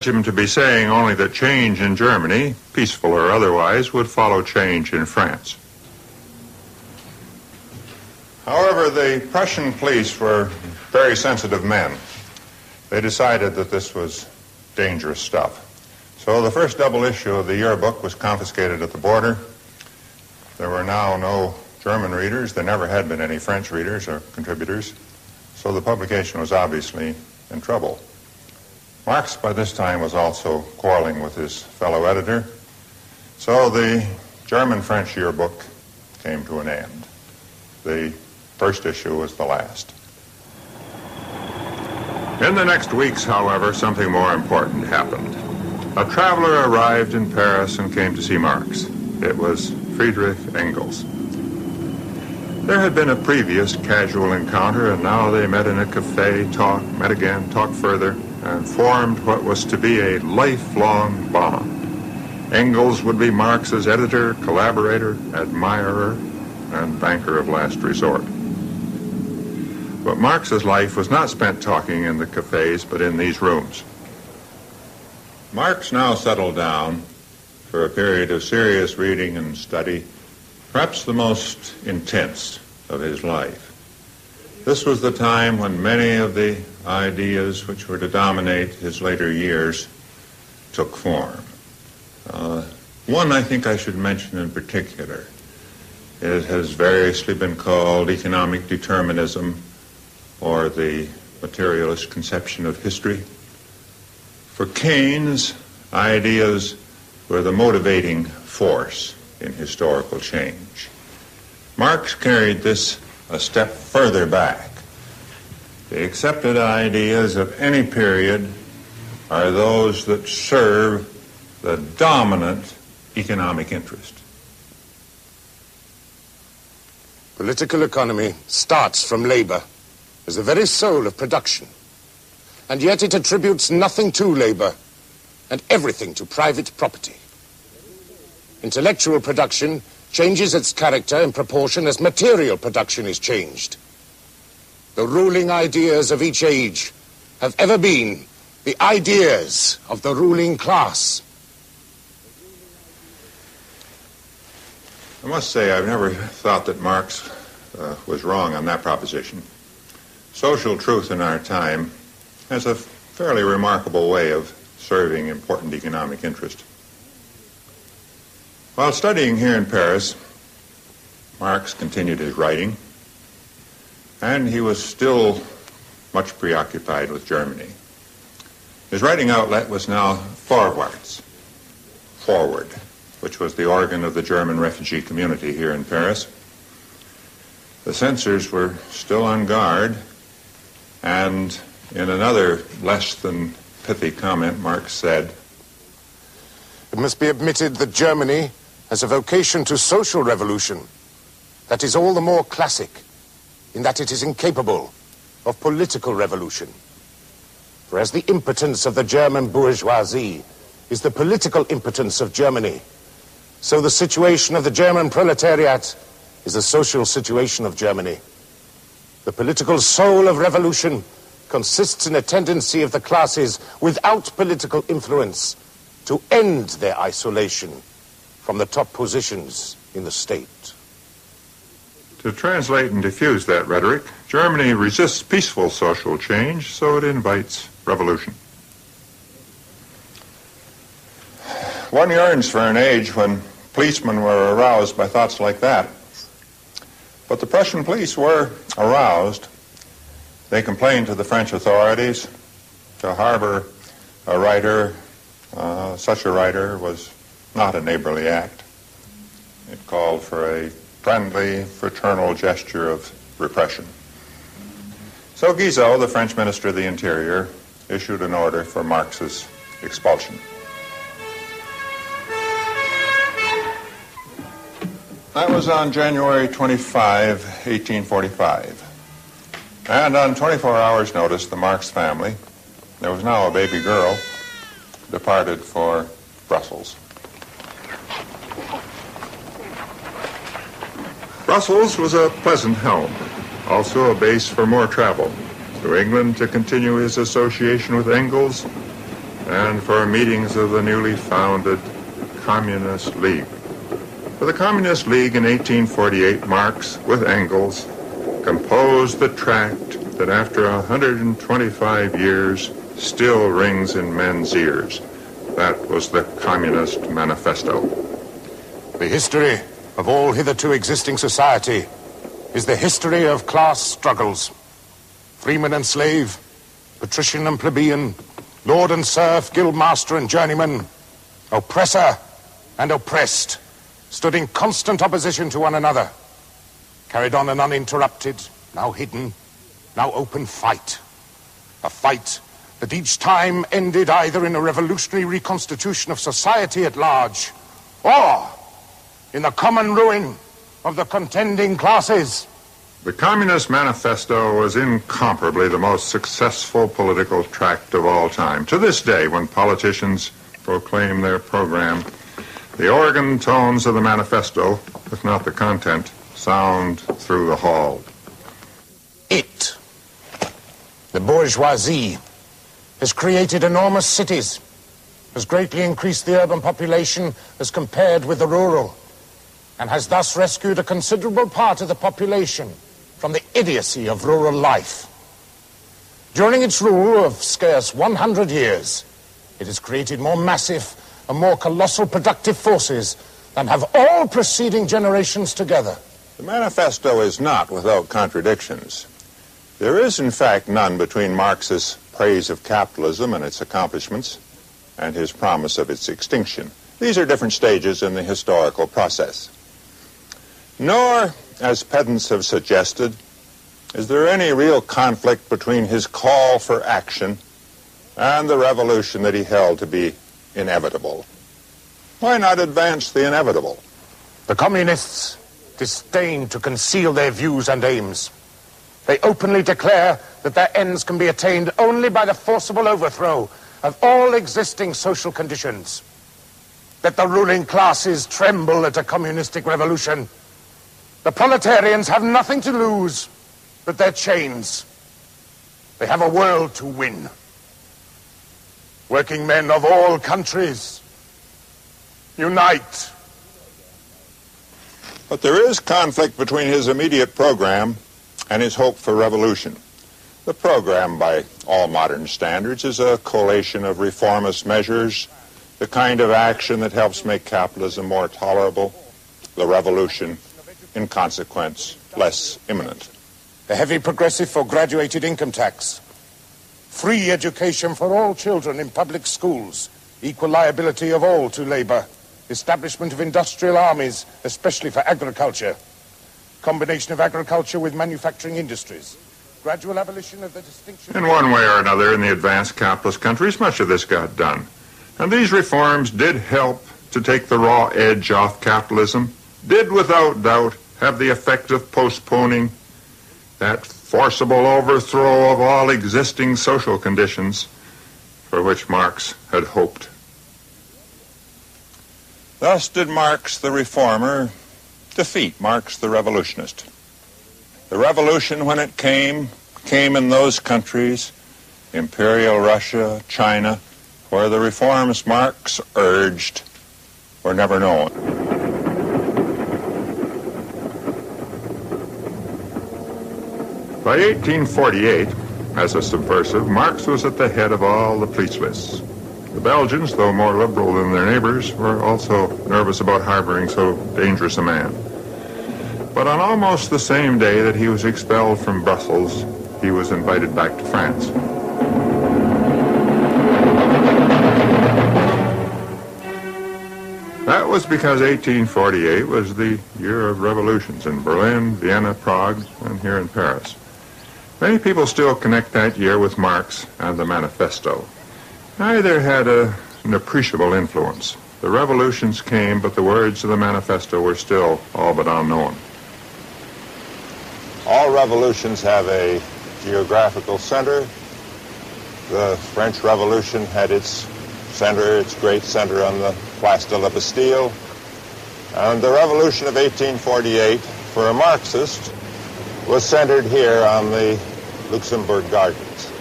him to be saying only that change in Germany, peaceful or otherwise, would follow change in France. However, the Prussian police were very sensitive men. They decided that this was dangerous stuff. So the first double issue of the yearbook was confiscated at the border. There were now no German readers. There never had been any French readers or contributors. So the publication was obviously in trouble. Marx, by this time, was also quarreling with his fellow editor. So the German-French yearbook came to an end. The first issue was the last. In the next weeks, however, something more important happened. A traveler arrived in Paris and came to see Marx. It was Friedrich Engels. There had been a previous casual encounter, and now they met in a cafe, met again, talked further, and formed what was to be a lifelong bond. Engels would be Marx's editor, collaborator, admirer, and banker of last resort. But Marx's life was not spent talking in the cafes, but in these rooms. Marx now settled down for a period of serious reading and study, perhaps the most intense of his life. This was the time when many of the ideas which were to dominate his later years took form. One I think I should mention in particular. It has variously been called economic determinism or the materialist conception of history. For Keynes, ideas were the motivating force in historical change. Marx carried this a step further back. The accepted ideas of any period are those that serve the dominant economic interest. Political economy starts from labor as the very soul of production, and yet it attributes nothing to labor and everything to private property. Intellectual production changes its character in proportion as material production is changed. The ruling ideas of each age have ever been the ideas of the ruling class. I must say I've never thought that Marx was wrong on that proposition. Social truth in our time has a fairly remarkable way of serving important economic interest. While studying here in Paris, Marx continued his writing, and he was still much preoccupied with Germany. His writing outlet was now Forward, which was the organ of the German refugee community here in Paris. The censors were still on guard, and in another less than pithy comment, Marx said, "It must be admitted that Germany has a vocation to social revolution that is all the more classic in that it is incapable of political revolution. Whereas the impotence of the German bourgeoisie is the political impotence of Germany, so the situation of the German proletariat is the social situation of Germany. The political soul of revolution consists in a tendency of the classes without political influence to end their isolation from the top positions in the state." To translate and diffuse that rhetoric, Germany resists peaceful social change, so it invites revolution. One yearns for an age when policemen were aroused by thoughts like that. But the Prussian police were aroused. They complained to the French authorities. To harbor a writer, such a writer, was not a neighborly act. It called for a friendly, fraternal gesture of repression. So Guizot, the French Minister of the Interior, issued an order for Marx's expulsion. That was on January 25, 1845. And on 24 hours' notice, the Marx family, there was now a baby girl, departed for Brussels. Brussels was a pleasant home, also a base for more travel. To England to continue his association with Engels, and for meetings of the newly founded Communist League. For the Communist League in 1848, Marx, with Engels, composed the tract that after 125 years still rings in men's ears. That was the Communist Manifesto. The history of all hitherto existing society is the history of class struggles. Freeman and slave, patrician and plebeian, lord and serf, guildmaster and journeyman, oppressor and oppressed, stood in constant opposition to one another, carried on an uninterrupted, now hidden, now open fight. A fight that each time ended either in a revolutionary reconstitution of society at large, or in the common ruin of the contending classes. The Communist Manifesto was incomparably the most successful political tract of all time. To this day, when politicians proclaim their program, the organ tones of the manifesto, if not the content, sound through the hall. It, the bourgeoisie, has created enormous cities, has greatly increased the urban population as compared with the rural, and has thus rescued a considerable part of the population from the idiocy of rural life. During its rule of scarce 100 years, it has created more massive and more colossal productive forces than have all preceding generations together. The manifesto is not without contradictions. There is, in fact, none between Marx's praise of capitalism and its accomplishments and his promise of its extinction. These are different stages in the historical process. Nor, as pedants have suggested, is there any real conflict between his call for action and the revolution that he held to be inevitable. Why not advance the inevitable? The communists disdain to conceal their views and aims. They openly declare that their ends can be attained only by the forcible overthrow of all existing social conditions. That the ruling classes tremble at a communistic revolution. The proletarians have nothing to lose but their chains. They have a world to win. Working men of all countries, unite. But there is conflict between his immediate program and his hope for revolution. The program, by all modern standards, is a collation of reformist measures, the kind of action that helps make capitalism more tolerable, the revolution, in consequence, less imminent. The heavy progressive or graduated income tax, free education for all children in public schools, equal liability of all to labor, establishment of industrial armies, especially for agriculture, combination of agriculture with manufacturing industries, gradual abolition of the distinction... In one way or another, in the advanced capitalist countries, much of this got done. And these reforms did help to take the raw edge off capitalism, did without doubt have the effect of postponing that forcible overthrow of all existing social conditions for which Marx had hoped. Thus did Marx the reformer defeat Marx the revolutionist. The revolution, when it came in those countries, Imperial Russia, China, where the reforms Marx urged were never known. By 1848, as a subversive, Marx was at the head of all the police lists. The Belgians, though more liberal than their neighbors, were also nervous about harboring so dangerous a man. But on almost the same day that he was expelled from Brussels, he was invited back to France. That was because 1848 was the year of revolutions in Berlin, Vienna, Prague, and here in Paris. Many people still connect that year with Marx and the Manifesto. Neither had an appreciable influence. The revolutions came, but the words of the Manifesto were still all but unknown. All revolutions have a geographical center. The French Revolution had its center, its great center on the Place de la Bastille. And the revolution of 1848, for a Marxist, was centered here on the Luxembourg Gardens.